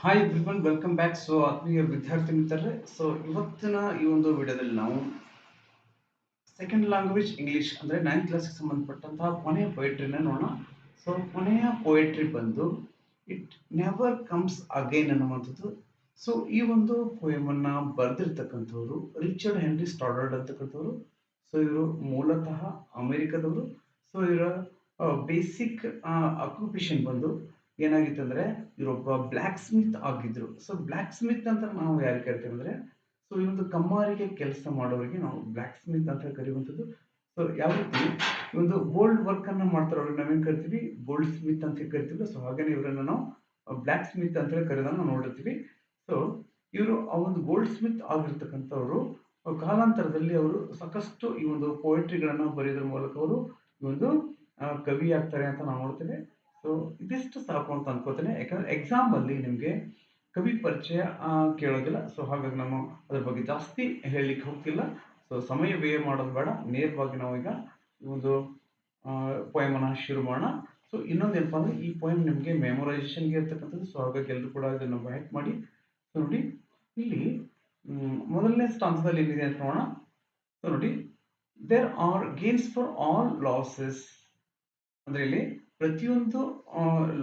Hi everyone, welcome back. So ಆತ್ಮೀಯ ವಿದ್ಯಾರ್ಥಿ ಮಿತ್ರರೇ, ಸೊ ಇವತ್ತಿನ ಈ ಒಂದು ವಿಡಿಯೋದಲ್ಲಿ ನಾವು ಸೆಕೆಂಡ್ ಲ್ಯಾಂಗ್ವೇಜ್ ಇಂಗ್ಲಿಷ್ ಅಂದರೆ 9th ಕ್ಲಾಸ್ಗೆ ಸಂಬಂಧಪಟ್ಟಂತಹ ಕೊನೆಯ ಪೊಯೆಟ್ರಿನ ನೋಡೋಣ. ಸೊ ಕೊನೆಯ ಪೊಯೆಟ್ರಿ ಬಂದು ಇಟ್ ನೆವರ್ ಕಮ್ಸ್ ಅಗೈನ್ ಅನ್ನುವಂಥದ್ದು. ಸೊ ಈ ಒಂದು ಪೊಯಮನ್ನು ಬರೆದಿರ್ತಕ್ಕಂಥವ್ರು ರಿಚರ್ಡ್ ಹೆನ್ರಿ ಸ್ಟಾಡರ್ಡ್ ಅಂತಕ್ಕಂಥವ್ರು. ಸೊ ಇವರು ಮೂಲತಃ ಅಮೆರಿಕದವರು. ಸೊ ಇವರ ಬೇಸಿಕ್ ಅಕ್ಯುಪೇಷನ್ ಬಂದು ಏನಾಗಿತ್ತು ಅಂದರೆ ಇವರೊಬ್ಬ ಬ್ಲ್ಯಾಕ್ ಸ್ಮಿತ್ ಆಗಿದ್ರು. ಸೊ ಬ್ಲ್ಯಾಕ್ ಸ್ಮಿತ್ ಅಂತ ನಾವು ಯಾರು ಕರಿತೇವೆ ಅಂದರೆ, ಸೊ ಈ ಒಂದು ಕಮ್ಮಾರಿಗೆ ಕೆಲಸ ಮಾಡೋರಿಗೆ ನಾವು ಬ್ಲ್ಯಾಕ್ ಸ್ಮಿತ್ ಅಂತ ಕರೆಯುವಂಥದ್ದು. ಸೊ ಯಾವ ರೀತಿ ಈ ಒಂದು ಗೋಲ್ಡ್ ವರ್ಕ್ ಅನ್ನ ಮಾಡ್ತಾರೆ ಅವ್ರಿಗೆ ನಾವೇನು ಕರಿತೀವಿ, ಗೋಲ್ಡ್ ಸ್ಮಿತ್ ಅಂತ ಕರಿತೀವಿ. ಸೊ ಹಾಗೇನೆ ಇವರನ್ನು ನಾವು ಬ್ಲ್ಯಾಕ್ ಸ್ಮಿತ್ ಅಂತ ಕರೆಯೋದನ್ನ ನಾವು ನೋಡಿರ್ತೀವಿ. ಸೊ ಇವರು ಆ ಒಂದು ಗೋಲ್ಡ್ ಸ್ಮಿತ್ ಆಗಿರ್ತಕ್ಕಂಥವ್ರು ಕಾಲಾಂತರದಲ್ಲಿ ಅವರು ಸಾಕಷ್ಟು ಈ ಒಂದು ಪೊಯೆಟ್ರಿಗಳನ್ನ ಬರೆಯೋದ್ರ ಮೂಲಕ ಅವರು ಈ ಒಂದು ಕವಿ ಆಗ್ತಾರೆ ಅಂತ ನಾವು ನೋಡ್ತೇವೆ. ಸೊ ಇದಿಷ್ಟು ಸಾಕು ಅಂತ ಅನ್ಕೋತೇನೆ, ಯಾಕಂದ್ರೆ ಎಕ್ಸಾಮ್ ಅಲ್ಲಿ ನಿಮಗೆ ಕವಿ ಪರಿಚಯ ಕೇಳೋದಿಲ್ಲ. ಸೊ ಹಾಗಾಗಿ ನಾನು ಅದ್ರ ಬಗ್ಗೆ ಜಾಸ್ತಿ ಹೇಳಲಿಕ್ಕೆ ಹೋಗ್ತಿಲ್ಲ. ಸೊ ಸಮಯ ವ್ಯಯ ಮಾಡೋದು ಬೇಡ, ನೇರವಾಗಿ ನಾವು ಈಗ ಈ ಒಂದು ಪೊಯಮನ್ನ ಶುರು ಮಾಡೋಣ. ಸೊ ಇನ್ನೊಂದು ಏನಪ್ಪ ಅಂದ್ರೆ, ಈ ಪೊಯಮ್ ನಿಮಗೆ ಮೆಮೊರೈಸೇಷನ್ಗೆ ಇರ್ತಕ್ಕಂಥದ್ದು. ಸೊ ಹಾಗಾಗಿ ಎಲ್ಲರೂ ಕೂಡ ಇದನ್ನು ಬೈಟ್ ಮಾಡಿ. ಸೊ ನೋಡಿ ಇಲ್ಲಿ ಮೊದಲನೇ ಸ್ಟಾನ್ಸದಲ್ಲಿ ಏನಿದೆ ಅಂತ ನೋಡೋಣ. ಸೊ ನೋಡಿ, there are gains for all losses ಅಂದ್ರೆ ಇಲ್ಲಿ ಪ್ರತಿಯೊಂದು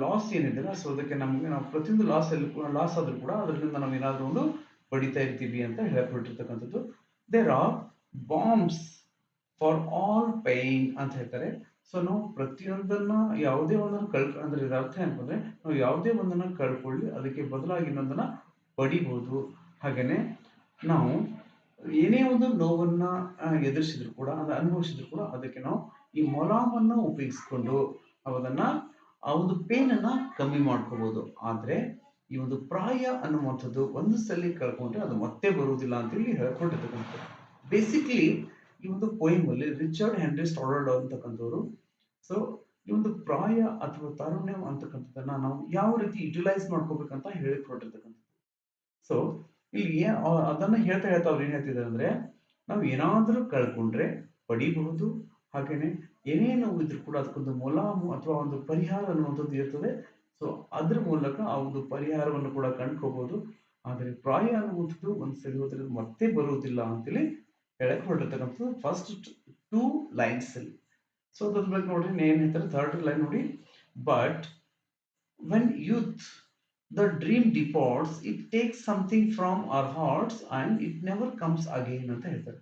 ಲಾಸ್ ಏನಿದೆ, ಸೊ ಅದಕ್ಕೆ ನಮಗೆ ನಾವು ಪ್ರತಿಯೊಂದು ಲಾಸ್ ಆದ್ರೂ ಕೂಡ ಅದರಿಂದ ನಾವು ಏನಾದ್ರೂ ಒಂದು ಪಡಿತಾ ಇರ್ತೀವಿ ಅಂತ ಹೇಳ್ಕೊಟ್ಟಿರ್ತಕ್ಕಂಥದ್ದು. There are balms for all pain ಅಂತ ಹೇಳ್ತಾರೆ. ಸೊ ನಾವು ಪ್ರತಿಯೊಂದನ್ನ ಯಾವುದೇ ಒಂದನ್ನು ಅಂದ್ರೆ ಇದರ ಅರ್ಥ ಏನಂತಂದ್ರೆ, ನಾವು ಯಾವುದೇ ಒಂದನ್ನ ಕಳ್ಕೊಳ್ಳಿ ಅದಕ್ಕೆ ಬದಲಾಗಿ ಇನ್ನೊಂದನ್ನ ಪಡಿಬಹುದು. ಹಾಗೇನೆ ನಾವು ಏನೇ ಒಂದು ನೋವನ್ನ ಎದುರಿಸಿದ್ರು ಕೂಡ, ಅಂದ್ರೆ ಅನುಭವಿಸಿದ್ರು ಕೂಡ ಅದಕ್ಕೆ ನಾವು ಈ ಮೊಲಾಮನ್ನ ಉಪಯೋಗಿಸ್ಕೊಂಡು ಅದನ್ನ ಆ ಒಂದು ಪೇನ್ ಅನ್ನ ಕಮ್ಮಿ ಮಾಡ್ಕೋಬಹುದು. ಆದ್ರೆ ಈ ಒಂದು ಪ್ರಾಯ ಅನ್ನುವಂಥದ್ದು ಒಂದು ಸಲ ಕಳ್ಕೊಂಡ್ರೆ ಅದು ಮತ್ತೆ ಬರುವುದಿಲ್ಲ ಅಂತ ಹೇಳಿ ಹೇಳ್ಕೊಂಡಿರ್ತಕ್ಕಂಥದ್ದು. ಬೇಸಿಕ್ಲಿ ಈ ಒಂದು ಪೊಯಿಮ್ ಅಲ್ಲಿ ರಿಚರ್ಡ್ ಹೆನ್ರಿ ಸ್ಟಾಡರ್ಡ್ ಅಂತಕ್ಕಂಥವ್ರು ಸೊ ಈ ಒಂದು ಪ್ರಾಯ ಅಥವಾ ತಾರುಣ್ಯ ಅಂತಕ್ಕಂಥದ್ದನ್ನ ನಾವು ಯಾವ ರೀತಿ ಯುಟಿಲೈಸ್ ಮಾಡ್ಕೋಬೇಕಂತ ಹೇಳಿಕೊಟ್ಟಿರ್ತಕ್ಕಂಥದ್ದು. ಸೊ ಇಲ್ಲಿ ಅದನ್ನ ಹೇಳ್ತಾ ಹೇಳ್ತಾ ಅವ್ರು ಏನ್ ಹೇಳ್ತಿದ್ದಾರೆ ಅಂದ್ರೆ, ನಾವು ಏನಾದ್ರೂ ಕಳ್ಕೊಂಡ್ರೆ ಪಡಿಬಹುದು, ಹಾಗೇನೆ ಏನೇ ನೋವು ಇದ್ರೂ ಕೂಡ ಅದಕ್ಕೊಂದು ಮೊಲಾಮು ಅಥವಾ ಒಂದು ಪರಿಹಾರ ಅನ್ನುವಂಥದ್ದು ಇರ್ತದೆ. ಸೊ ಅದ್ರ ಮೂಲಕ ಆ ಒಂದು ಪರಿಹಾರವನ್ನು ಕೂಡ ಕಂಡ್ಕೋಬಹುದು. ಆದರೆ ಪ್ರಾಯ ಅನ್ನುವಂಥದ್ದು ಒಂದ್ಸರಿ ಹೋದ್ರೆ ಮತ್ತೆ ಬರುವುದಿಲ್ಲ ಅಂತೇಳಿ ಹೇಳಕ್ ಹೊರಟಿರ್ತಕ್ಕಂಥದ್ದು ಫಸ್ಟ್ 2 ಲೈನ್ಸ್ ಅಲ್ಲಿ. ಸೊ ಅದ್ರ ಬಗ್ಗೆ ನೋಡ್ರಿ ಏನ್ ಹೇಳ್ತಾರೆ, ಥರ್ಡ್ ಲೈನ್ ನೋಡಿ. But when youth the dream departs, it takes something from our hearts and it never comes again ಅಂತ ಹೇಳ್ತಾರೆ.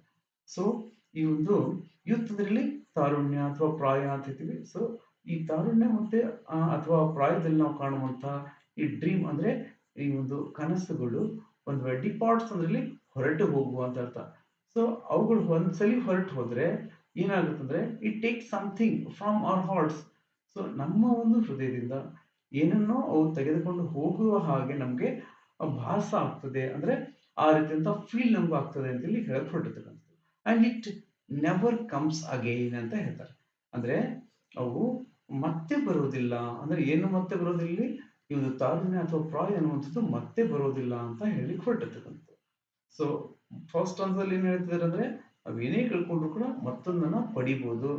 ಸೊ ಈ ಒಂದು ಯೂತ್ ಅಂದ್ರೆ ತಾರುಣ್ಯ ಅಥವಾ ಪ್ರಾಯ ಅಂತ ಹೇಳ್ತೀವಿ. ಸೊ ಈ ತಾರುಣ್ಯ ಮತ್ತೆ ಅಥವಾ ಪ್ರಾಯದಲ್ಲಿ ನಾವು ಕಾಣುವಂತ ಈ ಡ್ರೀಮ್ ಅಂದ್ರೆ ಈ ಒಂದು ಕನಸುಗಳು ಒಂದು ವೇಳೆ ಡಿಪಾರ್ಟ್ಸ್ ಅಂದ್ರೆ ಹೊರಟು ಹೋಗುವಂತ ಅರ್ಥ. ಸೊ ಅವುಗಳು ಒಂದ್ಸಲಿ ಹೊರಟು ಹೋದ್ರೆ ಏನಾಗುತ್ತಂದ್ರೆ, it take something from our hearts. So ನಮ್ಮ ಒಂದು ಹೃದಯದಿಂದ ಏನನ್ನೋ ಅವು ತೆಗೆದುಕೊಂಡು ಹೋಗುವ ಹಾಗೆ ನಮ್ಗೆ ಭಾಸ ಆಗ್ತದೆ, ಅಂದ್ರೆ ಆ ರೀತಿಯಂತ ಫೀಲ್ ನಮ್ಗೆ ಆಗ್ತದೆ ಅಂತ ಹೇಳಿ ಹೇಳ್ಕೊಟ್ಟಿರ್ತಕ್ಕಂಥದ್ದು. And it never comes again ಅಂತ ಹೇಳ್ತಾರೆ. ಅಂದ್ರೆ ಅವು ಮತ್ತೆ ಬರೋದಿಲ್ಲ. ಅಂದ್ರೆ ಏನು ಮತ್ತೆ ಬರೋದಿಲ್ಲ, ಈ ಒಂದು ತಾರುಣ್ಯ ಅಥವಾ ಪ್ರಾಯ ಅನ್ನುವಂಥದ್ದು ಮತ್ತೆ ಬರೋದಿಲ್ಲ ಅಂತ ಹೇಳಿ ಹೊರಟಿರ್ತಕ್ಕಂಥದ್ದು. ಸೊ ಫಸ್ಟ್ ಹಂತದಲ್ಲಿ ಏನ್ ಹೇಳ್ತಿದ್ದಾರೆ ಅಂದ್ರೆ, ನಾವ್ ಏನೇ ಕಳ್ಕೊಂಡ್ರು ಕೂಡ ಮತ್ತೊಂದನ್ನ ಪಡಿಬಹುದು.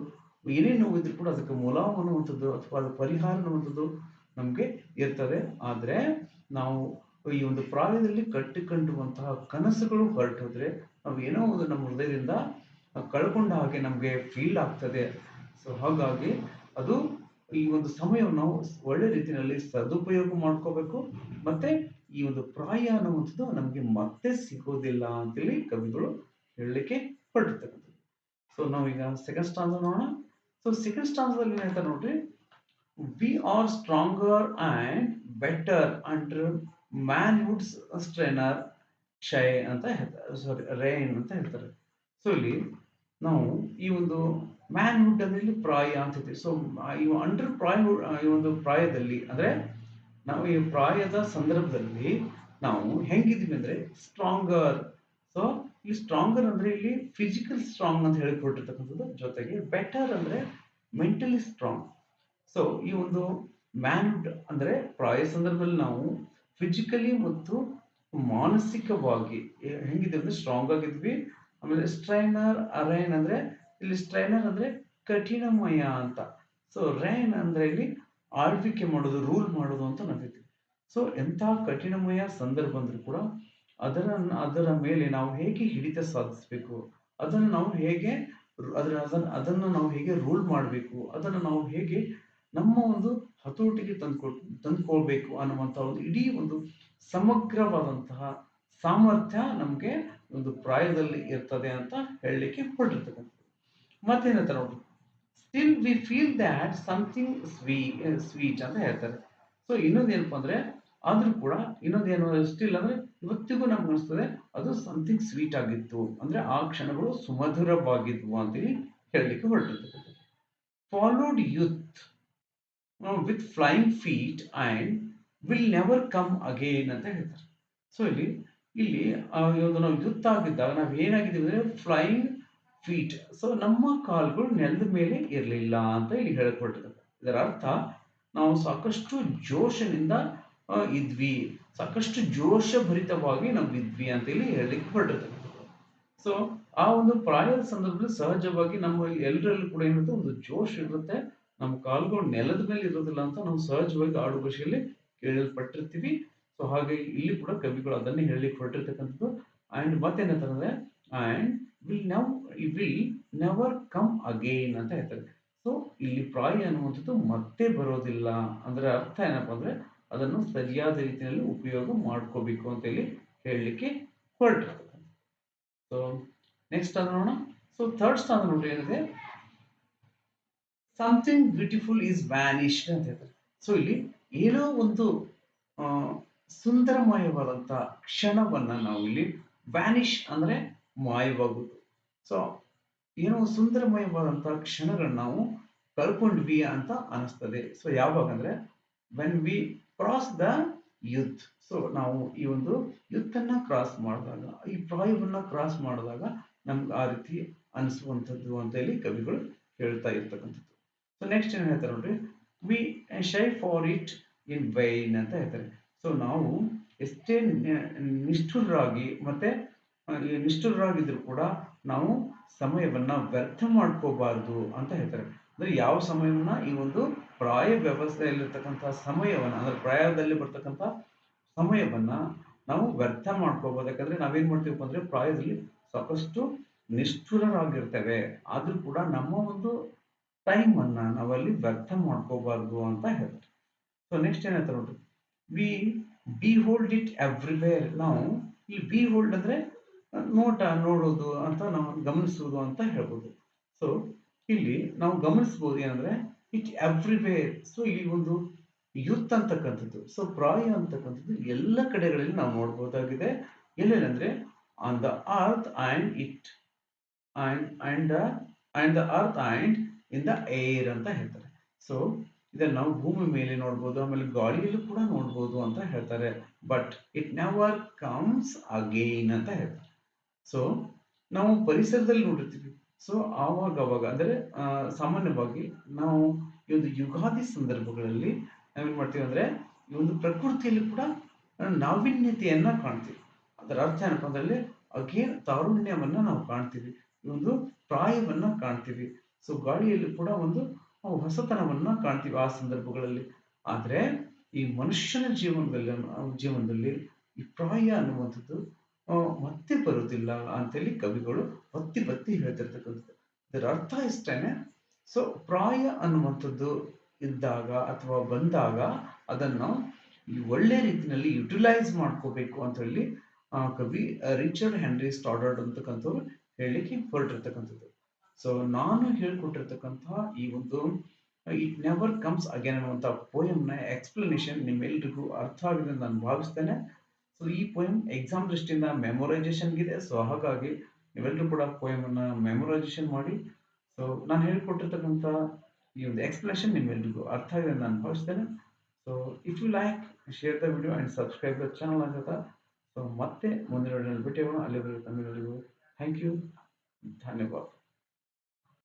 ಏನೇ ನೋವಿದ್ರು ಕೂಡ ಅದಕ್ಕೆ ಮೊಲಾಮ್ ಅನ್ನುವಂಥದ್ದು ಅಥವಾ ಅದು ಪರಿಹಾರ ಅನ್ನುವಂಥದ್ದು ನಮ್ಗೆ ಇರ್ತದೆ. ಆದ್ರೆ ನಾವು ಈ ಒಂದು ಪ್ರಾಯದಲ್ಲಿ ಕಟ್ಟಿಕೊಂಡುವಂತಹ ಕನಸುಗಳು ಹೊರಟೋದ್ರೆ ನಾವು ಏನೋ ಒಂದು ನಮ್ಮ ಹೃದಯದಿಂದ ಕಳ್ಕೊಂಡ ಹಾಗೆ ನಮ್ಗೆ ಫೀಲ್ ಆಗ್ತದೆ. ಸೊ ಹಾಗಾಗಿ ಅದು ಈ ಒಂದು ಸಮಯವನ್ನು ನಾವು ಒಳ್ಳೆ ರೀತಿಯಲ್ಲಿ ಸದುಪಯೋಗ ಮಾಡ್ಕೋಬೇಕು. ಮತ್ತೆ ಈ ಒಂದು ಪ್ರಾಯ ಅನ್ನುವಂಥದ್ದು ನಮ್ಗೆ ಮತ್ತೆ ಸಿಗೋದಿಲ್ಲ ಅಂತೇಳಿ ಕವಿಗಳು ಹೇಳಲಿಕ್ಕೆ ಹೊರಟಿರ್ತಕ್ಕಂಥದ್ದು. ಸೊ ನಾವೀಗ ಸೆಕೆಂಡ್ ಸ್ಟಾಂಜ ನೋಡೋಣ. ಸೊ ಸೆಕೆಂಡ್ ಸ್ಟಾಂಜದಲ್ಲಿ ಏನ್ ಹೇಳ್ತಾರೆ ನೋಡ್ರಿ, we are stronger and better under manhood's sterner shy ಅಂತ ಹೇಳ್ತಾರೆ, ಸಾರಿ ರೈನ್ ಅಂತ ಹೇಳ್ತಾರೆ. ಸೊ ಇಲ್ಲಿ ನಾವು ಈ ಒಂದು ಮ್ಯಾನ್ಹುಡ್ ಅಂದ್ರೆ ಇಲ್ಲಿ ಪ್ರಾಯ ಅಂತ ಹೇಳ್ತೀವಿ. ಸೊ ಈ ಅಂಡರ್ ಪ್ರಾಯಹುಡ್ ಈ ಒಂದು ಪ್ರಾಯದಲ್ಲಿ ಅಂದ್ರೆ ನಾವು ಈ ಪ್ರಾಯದ ಸಂದರ್ಭದಲ್ಲಿ ನಾವು ಹೆಂಗಿದೀವಿ ಅಂದ್ರೆ ಸ್ಟ್ರಾಂಗರ್. ಸೊ ಈ ಸ್ಟ್ರಾಂಗರ್ ಅಂದ್ರೆ ಇಲ್ಲಿ ಫಿಸಿಕಲ್ ಸ್ಟ್ರಾಂಗ್ ಅಂತ ಹೇಳಿಕೊಟ್ಟಿರ್ತಕ್ಕಂಥದ್ದು, ಜೊತೆಗೆ ಬೆಟರ್ ಅಂದ್ರೆ ಮೆಂಟಲಿ ಸ್ಟ್ರಾಂಗ್. ಸೊ ಈ ಒಂದು ಮ್ಯಾನ್ಹುಡ್ ಅಂದ್ರೆ ಪ್ರಾಯ ಸಂದರ್ಭದಲ್ಲಿ ನಾವು ಫಿಸಿಕಲಿ ಮತ್ತು ಮಾನಸಿಕವಾಗಿ ಹೆಂಗಿದ್ವಿ ಅಂದ್ರೆ ಸ್ಟ್ರಾಂಗ್ ಆಗಿದ್ವಿ. ಆಮೇಲೆ ಸ್ಟ್ರೈನರ್ ಅರೈನ್ ಅಂದ್ರೆ ಇಲ್ಲಿ ಸ್ಟ್ರೈನರ್ ಅಂದ್ರೆ ಕಠಿಣಮಯ ಅಂತ. ಸೊ ರೈನ್ ಅಂದ್ರೆ ಇಲ್ಲಿ ಆಳ್ವಿಕೆ ಮಾಡೋದು, ರೂಲ್ ಮಾಡೋದು ಅಂತ ನಾವಿದ್ವಿ. ಸೊ ಎಂಥ ಕಠಿಣಮಯ ಸಂದರ್ಭ ಬಂದರೂ ಕೂಡ ಅದರ ಮೇಲೆ ನಾವು ಹೇಗೆ ಹಿಡಿತ ಸಾಧಿಸಬೇಕು, ಅದನ್ನು ನಾವು ಹೇಗೆ ಅದನ್ನು ನಾವು ಹೇಗೆ ರೂಲ್ ಮಾಡಬೇಕು, ಅದನ್ನು ನಾವು ಹೇಗೆ ನಮ್ಮ ಒಂದು ಹತೋಟಿಗೆ ತಂದುಕೊಳ್ಬೇಕು ಅನ್ನುವಂಥ ಒಂದು ಇಡೀ ಒಂದು ಸಮಗ್ರವಾದಂತಹ ಸಾಮರ್ಥ್ಯ ನಮಗೆ ಒಂದು ಪ್ರಾಯದಲ್ಲಿ ಇರ್ತದೆ ಅಂತ ಹೇಳಲಿಕ್ಕೆ ಹೊರಟಿರ್ತಕ್ಕಂಥದ್ದು. ಮತ್ತೇನಂತ ನೋಡಿ, still we feel that something sweet ಅಂತ ಹೇಳ್ತಾರೆ. ಸೊ ಇನ್ನೊಂದೇನಪ್ಪ ಅಂದ್ರೆ, ಆದ್ರೂ ಕೂಡ ಇನ್ನೊಂದೇನು ಸ್ಟಿಲ್ ಅಂದ್ರೆ ಇವತ್ತಿಗೂ ನಮ್ಗೆ ಅನಿಸ್ತದೆ ಅದು ಸಮಥಿಂಗ್ ಸ್ವೀಟ್ ಆಗಿತ್ತು, ಅಂದ್ರೆ ಆ ಕ್ಷಣಗಳು ಸುಮಧುರವಾಗಿದ್ವು ಅಂತೇಳಿ ಹೇಳಲಿಕ್ಕೆ ಹೊರಟಿರ್ತಕ್ಕಂಥದ್ದು. Followed youth with flying feet and will never come again ಅಂತ ಹೇಳ್ತಾರೆ. ಸೊ ಇಲ್ಲಿ ಒಂದು ನಾವು ಯುದ್ಧ ಆಗಿದ್ದಾಗ ನಾವು ಏನಾಗಿದ್ದೀವಿ ಅಂದ್ರೆ ಫ್ಲೈಯಿಂಗ್ ಫೀಟ್. ಸೊ ನಮ್ಮ ಕಾಲುಗಳು ನೆಲದ ಮೇಲೆ ಇರಲಿಲ್ಲ ಅಂತ ಇಲ್ಲಿ ಹೇಳ್ಕೊಟ್ಟಿದ್ದಾರೆ. ಇದರ ಅರ್ಥ ನಾವು ಸಾಕಷ್ಟು ಜೋಶನಿಂದ ಇದ್ವಿ, ಸಾಕಷ್ಟು ಜೋಶಭರಿತವಾಗಿ ನಾವು ಇದ್ವಿ ಅಂತ ಇಲ್ಲಿ ಹೇಳಲಿಕ್ಕೆ ಹೊರಟಿರ್ತಕ್ಕಂಥದ್ದು. ಸೊ ಆ ಒಂದು ಪ್ರಾಯದ ಸಂದರ್ಭದಲ್ಲಿ ಸಹಜವಾಗಿ ನಮ್ಮ ಎಲ್ಲರಲ್ಲೂ ಕೂಡ ಏನಿರುತ್ತೆ, ಒಂದು ಜೋಶ್ ಇರುತ್ತೆ, ನಮ್ಮ ಕಾಲುಗಳು ನೆಲದ ಮೇಲೆ ಇರೋದಿಲ್ಲ ಅಂತ ನಾವು ಸಹಜವಾಗಿ ಆಡು ಭಾಷೆಯಲ್ಲಿ ಕೇಳಲ್ಪಟ್ಟಿರ್ತೀವಿ. ಸೊ ಹಾಗೆ ಇಲ್ಲಿ ಕೂಡ ಕವಿಗಳು ಅದನ್ನೇ ಹೇಳಲಿಕ್ಕೆ ಹೊರಟಿರ್ತಕ್ಕಂಥದ್ದು. ಅಂಡ್ ಮತ್ತೇನಂತಂದ್ರೆ and will never come again ಅಂತ ಹೇಳ್ತಾರೆ. ಸೊ ಇಲ್ಲಿ ಪ್ರಾಯ ಅನ್ನುವಂಥದ್ದು ಮತ್ತೆ ಬರೋದಿಲ್ಲ, ಅಂದ್ರೆ ಅರ್ಥ ಏನಪ್ಪಾ ಅಂದ್ರೆ ಅದನ್ನು ಸರಿಯಾದ ರೀತಿಯಲ್ಲಿ ಉಪಯೋಗ ಮಾಡ್ಕೋಬೇಕು ಅಂತ ಇಲ್ಲಿ ಹೇಳಲಿಕ್ಕೆ ಹೊರಟಿರ್ತಕ್ಕಂಥ. ಸೊ ನೆಕ್ಸ್ಟ್ ಅದು ನೋಡೋಣ. ಸೊ ಥರ್ಡ್ ಸ್ಥಾನ ನೋಡಿ ಏನಿದೆ, ಸಮಥಿಂಗ್ ಬ್ಯೂಟಿಫುಲ್ ಈಸ್ ವ್ಯಾನಿಶ್ಡ್ ಅಂತ ಹೇಳ್ತಾರೆ. ಸೊ ಇಲ್ಲಿ ಏನೋ ಒಂದು ಸುಂದರಮಯವಾದಂಥ ಕ್ಷಣವನ್ನ ನಾವು ಇಲ್ಲಿ ವ್ಯಾನಿಶ್ ಅಂದ್ರೆ ಮಾಯವಾಗುವುದು. ಸೊ ಏನೋ ಸುಂದರಮಯವಾದಂಥ ಕ್ಷಣಗಳನ್ನ ನಾವು ಕಳ್ಕೊಂಡ್ವಿ ಅಂತ ಅನಿಸ್ತದೆ. ಸೊ ಯಾವಾಗ ಅಂದ್ರೆ when we cross the youth. So ನಾವು ಈ ಒಂದು ಯುತ್ ಅನ್ನ ಕ್ರಾಸ್ ಮಾಡಿದಾಗ, ಈ ಪ್ರಾಯವನ್ನ ಕ್ರಾಸ್ ಮಾಡಿದಾಗ ನಮ್ಗೆ ಆ ರೀತಿ ಅನಿಸುವಂಥದ್ದು ಅಂತ ಹೇಳಿ ಕವಿಗಳು ಹೇಳ್ತಾ ಇರ್ತಕ್ಕಂಥದ್ದು. ಸೊ ನೆಕ್ಸ್ಟ್ ಏನ್ ಹೇಳ್ತಾರೆ ನೋಡ್ರಿ, we sigh for it in vain ಅಂತ ಹೇಳ್ತಾರೆ. ಸೊ ನಾವು ಎಷ್ಟೇ ನಿಷ್ಠುರರಾಗಿ ಮತ್ತೆ ನಿಷ್ಠುರರಾಗಿದ್ರು ಕೂಡ ನಾವು ಸಮಯವನ್ನ ವ್ಯರ್ಥ ಮಾಡ್ಕೋಬಾರ್ದು ಅಂತ ಹೇಳ್ತಾರೆ. ಅಂದ್ರೆ ಯಾವ ಸಮಯವನ್ನ, ಈ ಒಂದು ಪ್ರಾಯ ವ್ಯವಸ್ಥೆಯಲ್ಲಿರ್ತಕ್ಕಂಥ ಸಮಯವನ್ನ, ಅಂದ್ರೆ ಪ್ರಾಯದಲ್ಲಿ ಬರ್ತಕ್ಕಂಥ ಸಮಯವನ್ನ ನಾವು ವ್ಯರ್ಥ ಮಾಡ್ಕೋಬಹುದು. ಯಾಕಂದ್ರೆ ನಾವೇನ್ ಮಾಡ್ತೀವಪ್ಪ ಅಂದ್ರೆ ಪ್ರಾಯದಲ್ಲಿ ಸಾಕಷ್ಟು ನಿಷ್ಠುರರಾಗಿರ್ತೇವೆ, ಆದ್ರೂ ಕೂಡ ನಮ್ಮ ಒಂದು ಟೈಮ್ ಅನ್ನ ನಾವಲ್ಲಿ ವ್ಯರ್ಥ ಮಾಡ್ಕೋಬಾರ್ದು ಅಂತ ಹೇಳ್ತಾರೆ. ಸೊ ನೆಕ್ಸ್ಟ್ ಏನಂತ ನೋಡ್ರಿ, ವಿ ಬಿಹೋಲ್ಡ್ ಇಟ್ ಎವ್ರಿವೇರ್. ನಾವು ಇಲ್ಲಿ ಬಿಹೋಲ್ಡ್ ಅಂದ್ರೆ ನೋಡೋದು ಅಂತ, ನಾವು ಗಮನಿಸುವುದು ಅಂತ ಹೇಳ್ಬೋದು. ಸೊ ಇಲ್ಲಿ ನಾವು ಗಮನಿಸಬಹುದು ಏನಂದ್ರೆ ಇಟ್ ಎವ್ರಿವೇರ್. ಸೊ ಇಲ್ಲಿ ಒಂದು ಯೂತ್ ಅಂತಕ್ಕಂಥದ್ದು, ಸೊ ಪ್ರಾಯ ಅಂತಕ್ಕಂಥದ್ದು ಎಲ್ಲ ಕಡೆಗಳಲ್ಲಿ ನಾವು ನೋಡಬಹುದಾಗಿದೆ. ಎಲ್ಲೆಂದ್ರೆ on the earth and it and the earth and in the air ಅಂತ ಹೇಳ್ತಾರೆ. ಸೊ ಇದನ್ನ ನಾವು ಭೂಮಿ ಮೇಲೆ ನೋಡ್ಬೋದು, ಆಮೇಲೆ ಗಾಳಿಯಲ್ಲೂ ಕೂಡ ನೋಡ್ಬೋದು ಅಂತ ಹೇಳ್ತಾರೆ. But it never comes again ಅಂತ ಹೇಳ್ತಾರೆ. ಸೊ ನಾವು ಪರಿಸರದಲ್ಲಿ ನೋಡಿರ್ತೀವಿ. ಸೊ ಅವಾಗ ಅಂದ್ರೆ ಸಾಮಾನ್ಯವಾಗಿ ನಾವು ಈ ಒಂದು ಯುಗಾದಿ ಸಂದರ್ಭಗಳಲ್ಲಿ ನಾವೇನ್ ಮಾಡ್ತೀವಿ ಅಂದ್ರೆ ಈ ಒಂದು ಪ್ರಕೃತಿಯಲ್ಲಿ ಕೂಡ ನಾವೀನ್ಯತೆಯನ್ನ ಕಾಣ್ತೀವಿ. ಅದರ ಅರ್ಥ ಏನಪ್ಪಾ ಅಂದ್ರೆ ಅಗೇನ್ ತಾರುಣ್ಯವನ್ನ ನಾವು ಕಾಣ್ತೀವಿ, ಈ ಒಂದು ಪ್ರಾಯವನ್ನ ಕಾಣ್ತೀವಿ. ಸೊ ಗಾಳಿಯಲ್ಲಿ ಕೂಡ ಒಂದು ಹೊಸತನವನ್ನ ಕಾಣ್ತೀವಿ ಆ ಸಂದರ್ಭಗಳಲ್ಲಿ. ಆದ್ರೆ ಈ ಮನುಷ್ಯನ ಜೀವನದಲ್ಲಿ ಈ ಪ್ರಾಯ ಅನ್ನುವಂಥದ್ದು ಮತ್ತೆ ಬರುವುದಿಲ್ಲ ಅಂತೇಳಿ ಕವಿಗಳು ಬತ್ತಿ ಹೇಳ್ತಿರ್ತಕ್ಕಂಥದ್ದು. ಇದರ ಅರ್ಥ ಇಷ್ಟೇನೆ. ಸೊ ಪ್ರಾಯ ಅನ್ನುವಂಥದ್ದು ಇದ್ದಾಗ ಅಥವಾ ಬಂದಾಗ ಅದನ್ನು ಈ ಒಳ್ಳೆ ರೀತಿಯಲ್ಲಿ ಯುಟಿಲೈಸ್ ಮಾಡ್ಕೋಬೇಕು ಅಂತ ಹೇಳಿ ಕವಿ ರಿಚರ್ಡ್ ಹೆನ್ರಿ ಸ್ಟಾಡರ್ಡ್ ಅಂತಕ್ಕಂಥವ್ರು ಹೇಳಲಿಕ್ಕೆ ಹೊರಟಿರ್ತಕ್ಕಂಥದ್ದು. ಸೊ ನಾನು ಹೇಳ್ಕೊಟ್ಟಿರ್ತಕ್ಕಂತಹ ಈ ಒಂದು ಇಟ್ ನೆವರ್ ಕಮ್ಸ್ ಅಗೇನ್ ಅನ್ನುವಂಥ ಪೋಯಂನ ಎಕ್ಸ್ಪ್ಲನೇಷನ್ ನಿಮ್ಮೆಲ್ರಿಗೂ ಅರ್ಥ ಆಗಿದೆ ಅಂತ ನಾನು ಭಾವಿಸ್ತೇನೆ. ಸೊ ಈ ಪೋಯಮ್ ಎಕ್ಸಾಮ್ ದೃಷ್ಟಿಯಿಂದ ಮೆಮೊರೈಸೇಷನ್ಗಿದೆ. ಸೊ ಹಾಗಾಗಿ ನೀವೆಲ್ಲರೂ ಕೂಡ ಪೋಯಮ್ ಅನ್ನ ಮೆಮೊರೈಸೇಷನ್ ಮಾಡಿ. ಸೊ ನಾನು ಹೇಳ್ಕೊಟ್ಟಿರ್ತಕ್ಕಂಥ ಈ ಒಂದು ಎಕ್ಸ್ಪ್ಲನೇಷನ್ ನಿಮ್ಮೆಲ್ರಿಗೂ ಅರ್ಥ ಆಗಿದೆ ಅಂತ ನಾನು ಭಾವಿಸ್ತೇನೆ. So if you like, share the video and subscribe the channel ಅಂತ. ಸೊ ಮತ್ತೆ ಮುಂದಿನ ವಿಡಿಯೋದಲ್ಲಿ ಭೇಟಿಯಾಗೋಣ. ಅಲ್ಲಿವರೆಗೂ ತಮ್ಮೆಲ್ಲರಿಗೂ ಥ್ಯಾಂಕ್ ಯು, ಧನ್ಯವಾದ.